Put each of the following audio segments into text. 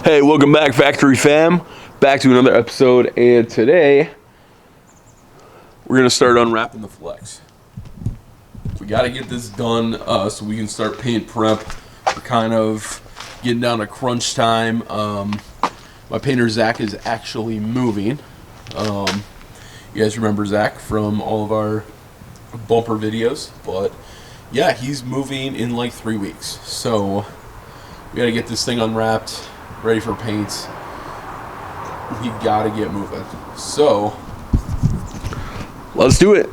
Hey, welcome back, Factory Fam. Back to another episode, and today we're gonna start unwrapping the Flex. We got to get this done so we can start paint prep. We're kind of getting down to crunch time. My painter Zach is actually moving. You guys remember Zach from all of our bumper videos, but yeah, he's moving in like 3 weeks. So we got to get this thing unwrapped, ready for paint. We got to get moving. So let's do it.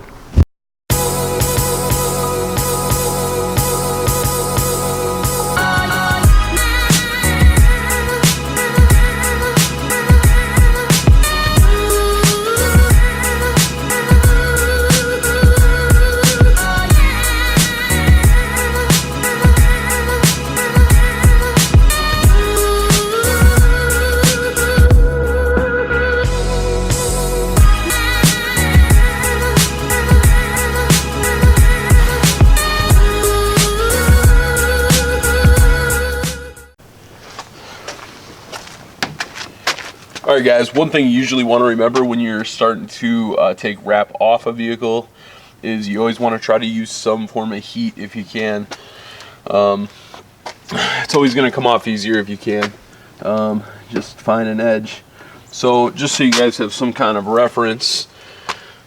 Alright guys, one thing you usually want to remember when you're starting to take wrap off a vehicle is you always want to try to use some form of heat if you can. It's always going to come off easier if you can. Just find an edge. So just so you guys have some kind of reference,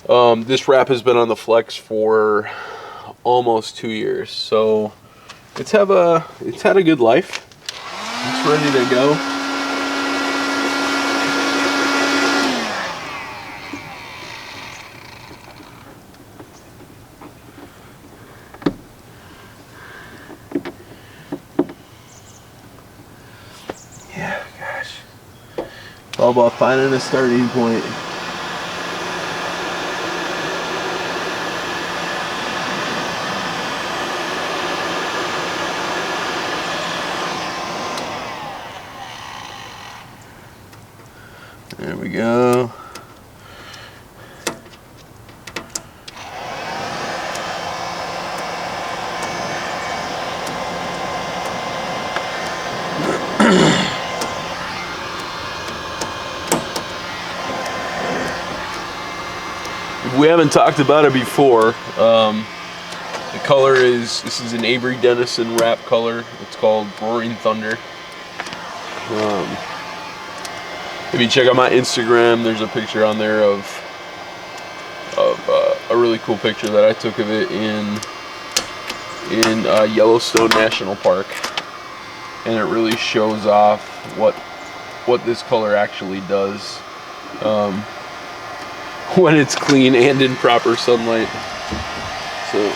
this wrap has been on the Flex for almost 2 years. So it's had a good life. It's ready to go. All about finding a starting point. There we go. We haven't talked about it before. The color this is an Avery Dennison wrap color. It's called Roaring Thunder. If you check out my Instagram, there's a picture on there of a really cool picture that I took of it in Yellowstone National Park, and it really shows off what this color actually does. When it's clean and in proper sunlight. So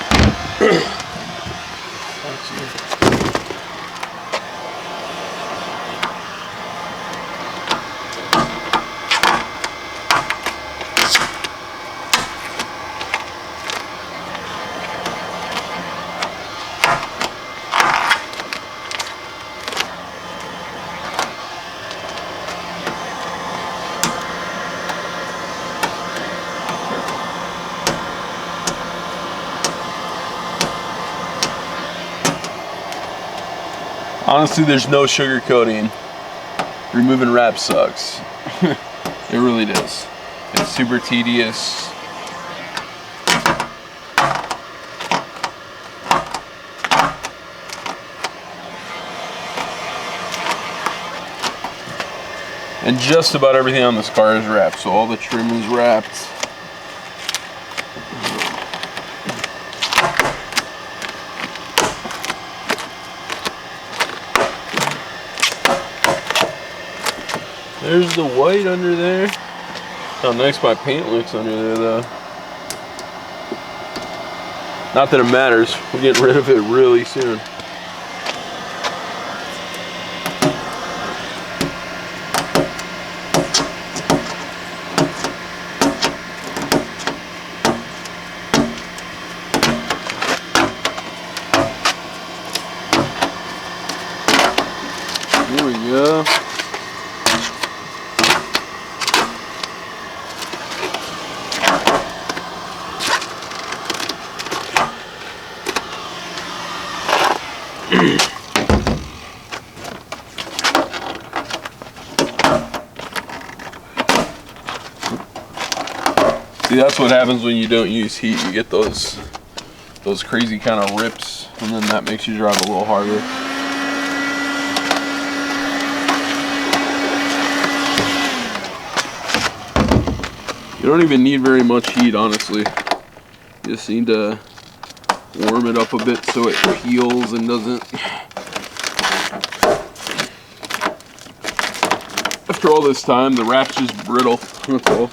honestly, there's no sugarcoating. Removing wrap sucks. It really does. It's super tedious. And just about everything on this car is wrapped, so all the trim is wrapped. There's the white under there. How nice my paint looks under there though. Not that it matters, we're getting rid of it really soon. Here we go. See, that's what happens when you don't use heat. You get those crazy kind of rips, and then that makes you drive a little harder. You don't even need very much heat, honestly. You just need to warm it up a bit so it peels and doesn't. After all this time, the wrap's just brittle. That's all.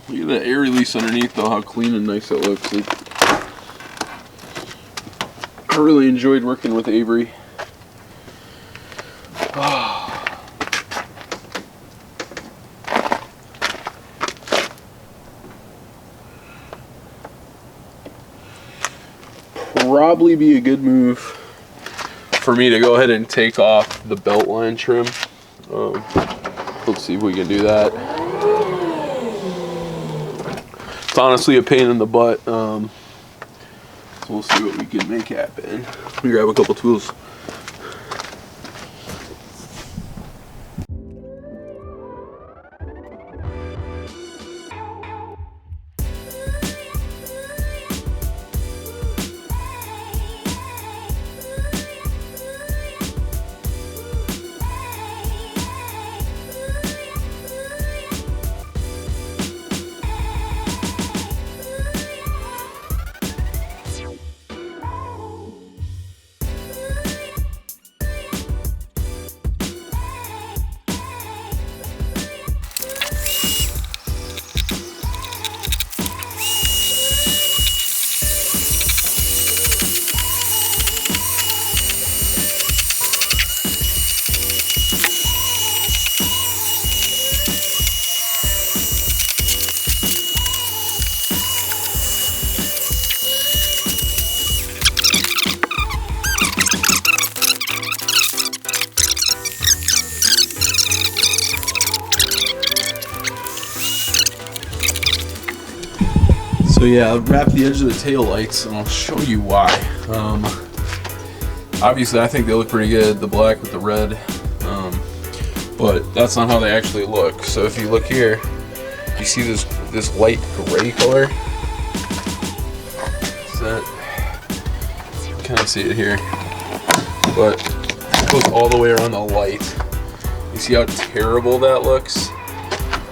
Look at that air release underneath, though, how clean and nice it looks. I really enjoyed working with Avery. Probably be a good move for me to go ahead and take off the belt line trim. Let's see if we can do that. It's honestly a pain in the butt, so we'll see what we can make happen. Let me grab a couple tools. So yeah, I'll wrap the edge of the tail lights and I'll show you why. Obviously I think they look pretty good, the black with the red, but that's not how they actually look. So if you look here, you see this light gray color? Is that, you can kind of see it here, but it goes all the way around the light. You see how terrible that looks?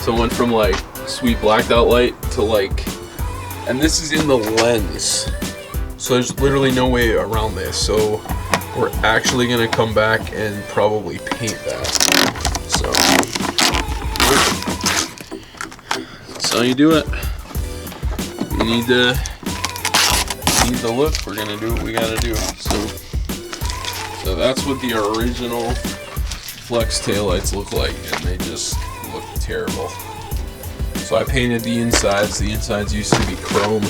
So it went from like sweet blacked out light to like, and this is in the lens, so there's literally no way around this. So we're actually gonna come back and probably paint that. So that's how you do it. You need the look. We're gonna do what we gotta do. So that's what the original Flex taillights look like, and they just look terrible. So I painted the insides. The insides used to be chrome.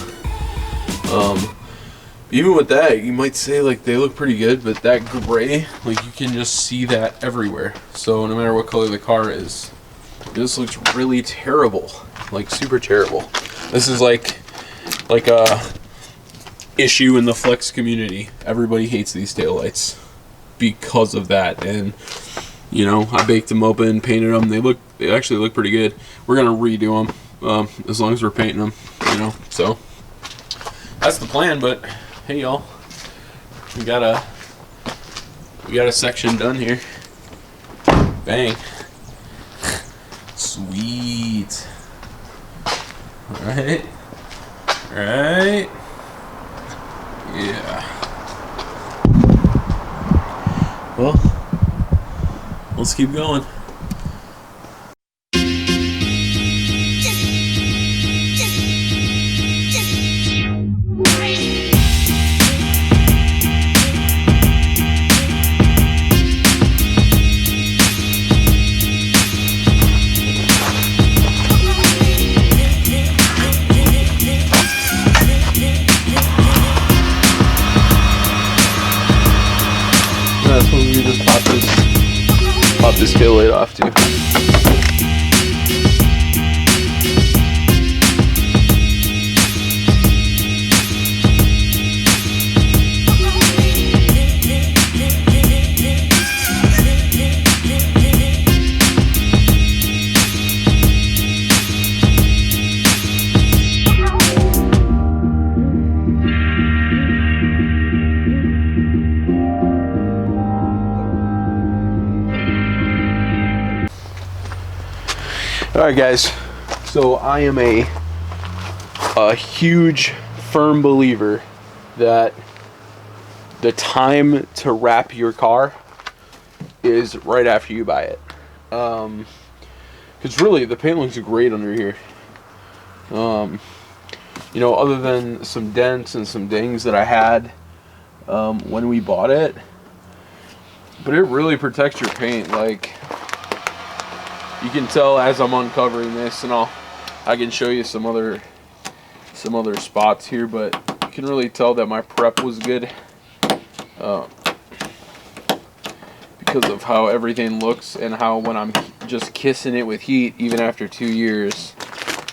Even with that, you might say like they look pretty good, but that gray, like you can just see that everywhere. So no matter what color the car is, this looks really terrible, like super terrible. This is like a issue in the Flex community. Everybody hates these taillights because of that, and you know, I baked them open, painted them. They actually look pretty good. We're gonna redo them as long as we're painting them, you know. So that's the plan. But hey, y'all, we got a section done here. Bang! Sweet. All right. Yeah. Well, let's keep going. That's when we just pop this tail light off too. All right, guys. So I am a huge, firm believer that the time to wrap your car is right after you buy it. Because really, the paint looks great under here. You know, other than some dents and some dings that I had when we bought it, but it really protects your paint. Like, you can tell as I'm uncovering this, and I can show you some other spots here, but you can really tell that my prep was good because of how everything looks, and how when I'm just kissing it with heat, even after 2 years,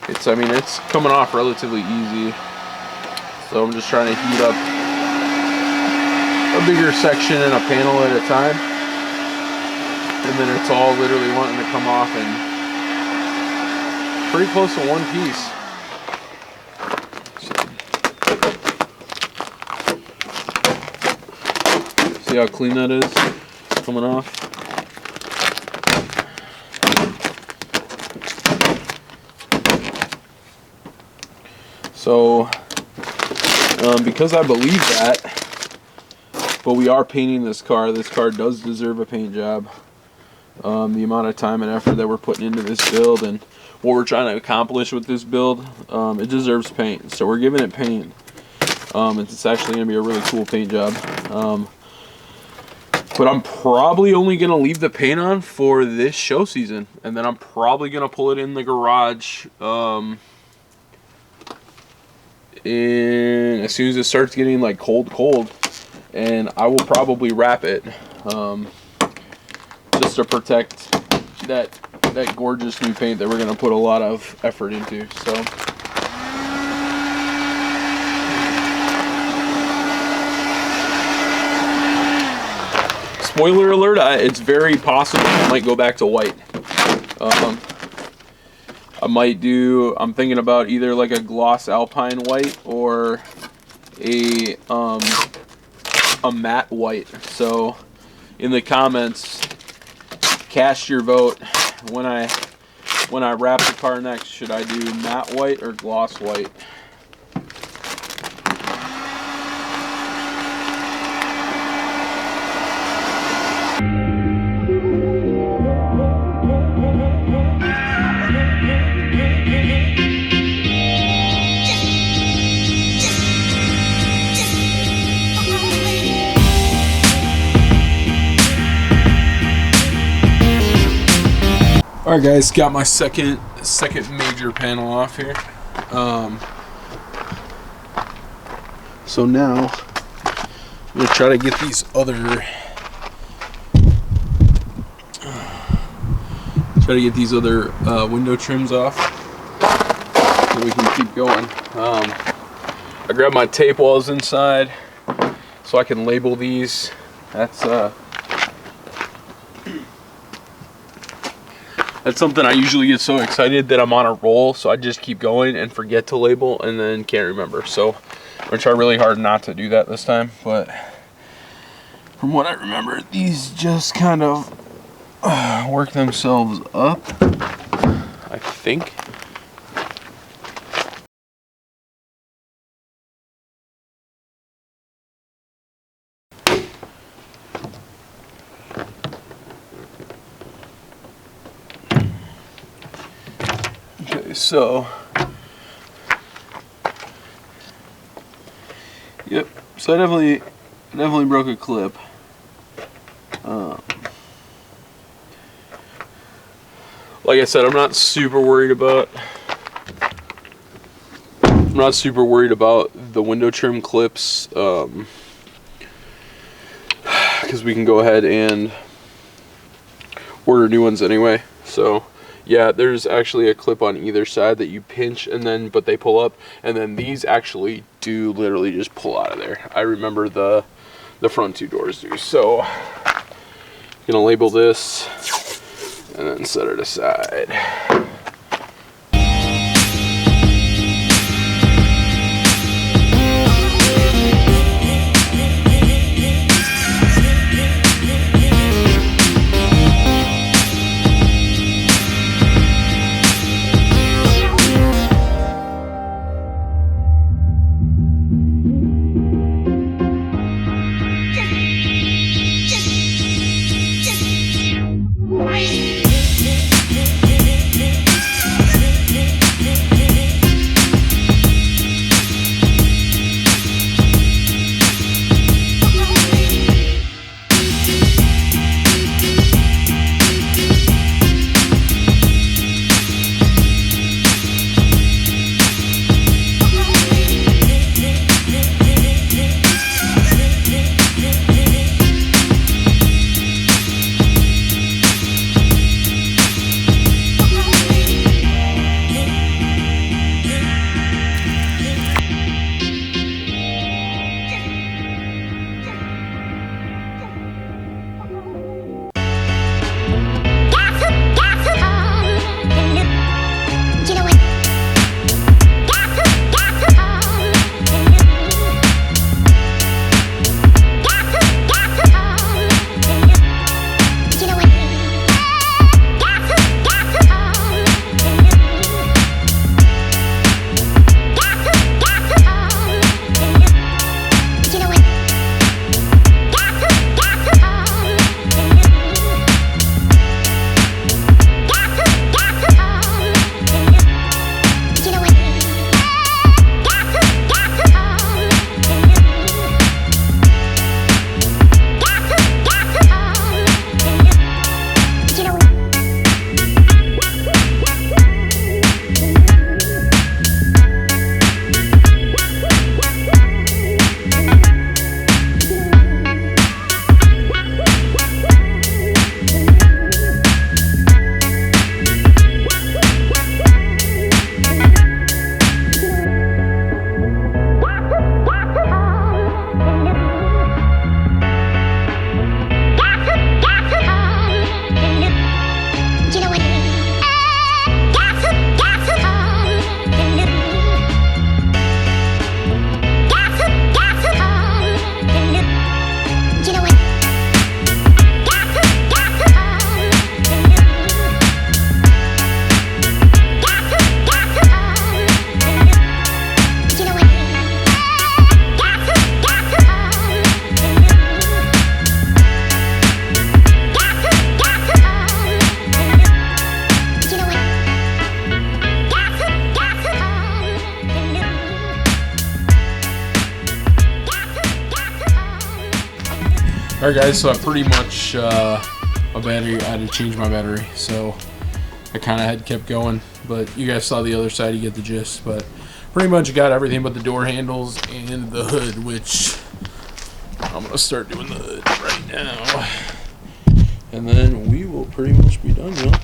it's coming off relatively easy. So I'm just trying to heat up a bigger section and a panel at a time, and then it's all literally wanting to come off in pretty close to one piece. So, see how clean that is coming off? So because I believe that, but we are painting this car. This car does deserve a paint job. The amount of time and effort that we're putting into this build and what we're trying to accomplish with this build, it deserves paint. So we're giving it paint. It's actually going to be a really cool paint job. But I'm probably only going to leave the paint on for this show season. And then I'm probably going to pull it in the garage as soon as it starts getting like cold. And I will probably wrap it just to protect that gorgeous new paint that we're going to put a lot of effort into. So spoiler alert, it's very possible I might go back to white. I'm thinking about either like a gloss alpine white or a matte white. So in the comments, cast your vote. When I wrap the car next, should I do matte white or gloss white? Alright guys, got my second major panel off here. So now I'm gonna try to get these other window trims off so we can keep going. I grabbed my tape walls inside so I can label these. That's something I usually get so excited that I'm on a roll, so I just keep going and forget to label and then can't remember. So I'm gonna try really hard not to do that this time, but from what I remember, these just kind of work themselves up, I think. So, yep. So I definitely broke a clip. Like I said, I'm not super worried about the window trim clips, because we can go ahead and order new ones anyway. So. Yeah, there's actually a clip on either side that you pinch but they pull up, and then these actually do literally just pull out of there. I remember the front two doors do. So I'm gonna label this and then set it aside. Alright guys, so I pretty much, my battery, I had to change my battery, so I kind of had kept going, but you guys saw the other side, you get the gist. But pretty much got everything but the door handles and the hood, which I'm gonna start doing the hood right now, and then we will pretty much be done, y'all.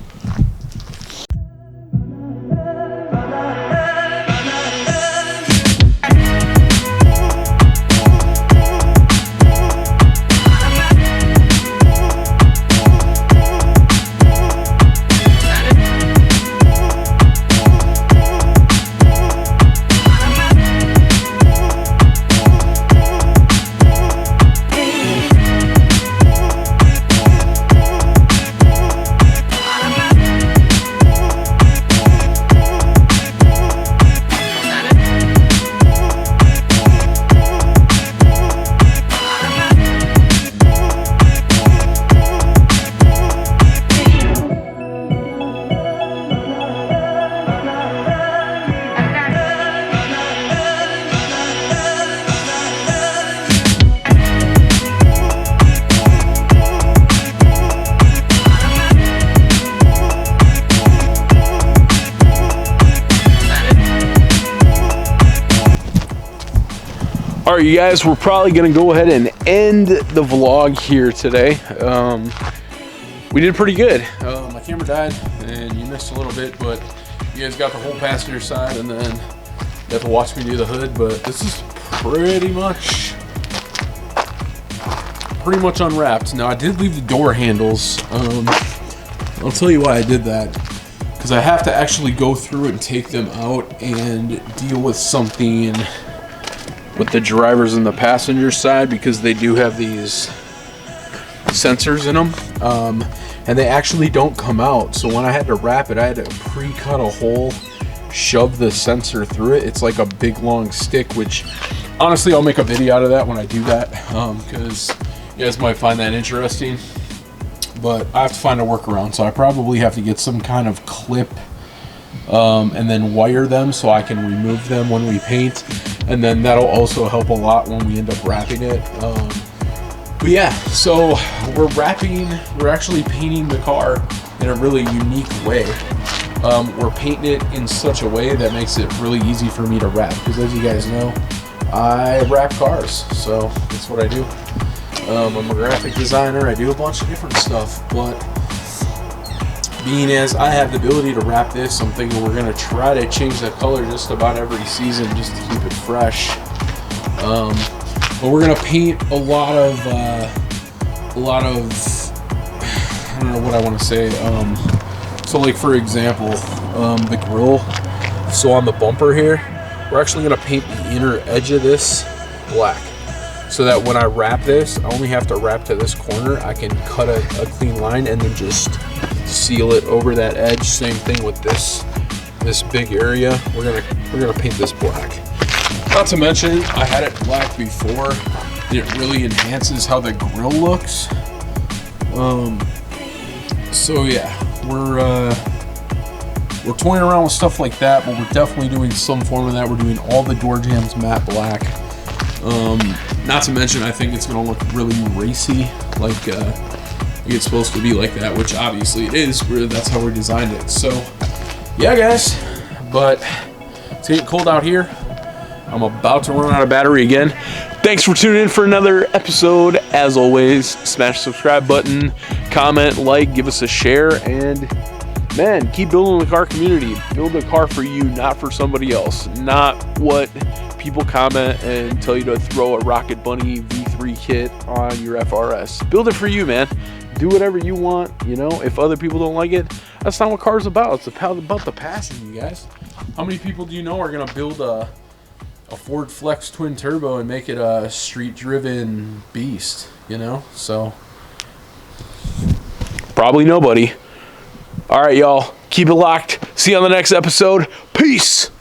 Alright you guys, we're probably going to go ahead and end the vlog here today. We did pretty good. My camera died and you missed a little bit, but you guys got the whole passenger side and then you got to watch me do the hood. But this is pretty much unwrapped. Now I did leave the door handles. I'll tell you why I did that. Because I have to actually go through and take them out and deal with something with the drivers and the passenger side, because they do have these sensors in them, and they actually don't come out. So when I had to wrap it, I had to pre-cut a hole, shove the sensor through it. It's like a big long stick, which honestly I'll make a video out of that when I do that, because you guys might find that interesting. But I have to find a workaround, so I probably have to get some kind of clip and then wire them so I can remove them when we paint. And then that'll also help a lot when we end up wrapping it. But yeah, so we're actually painting the car in a really unique way. We're painting it in such a way that makes it really easy for me to wrap, because as you guys know, I wrap cars, so that's what I do. I'm a graphic designer, I do a bunch of different stuff, but being as I have the ability to wrap this, I'm thinking we're gonna try to change the color just about every season just to keep it fresh. But we're gonna paint a lot of I don't know what I want to say. So like for example, the grill. So on the bumper here, we're actually gonna paint the inner edge of this black, so that when I wrap this, I only have to wrap to this corner. I can cut a clean line and then just seal it over that edge. Same thing with this big area. We're gonna paint this black. Not to mention, I had it black before. It really enhances how the grill looks. So yeah, we're toying around with stuff like that, but we're definitely doing some form of that. We're doing all the door jambs matte black. Not to mention, I think it's gonna look really racy, like it's supposed to be like that, which obviously it is. That's how we designed it. So yeah guys, but it's getting cold out here. I'm about to run out of battery again. Thanks for tuning in for another episode. As always, smash the subscribe button, comment, like, give us a share, and man, keep building the car community. Build a car for you, not for somebody else. Not what people comment and tell you to throw a Rocket Bunny V3 kit on your FRS. Build it for you, man. Do whatever you want. You know, if other people don't like it, that's not what cars about. It's about the passion, you guys. How many people do you know are gonna build a Ford Flex twin turbo and make it a street-driven beast? You know, so probably nobody. All right, y'all, keep it locked. See you on the next episode. Peace.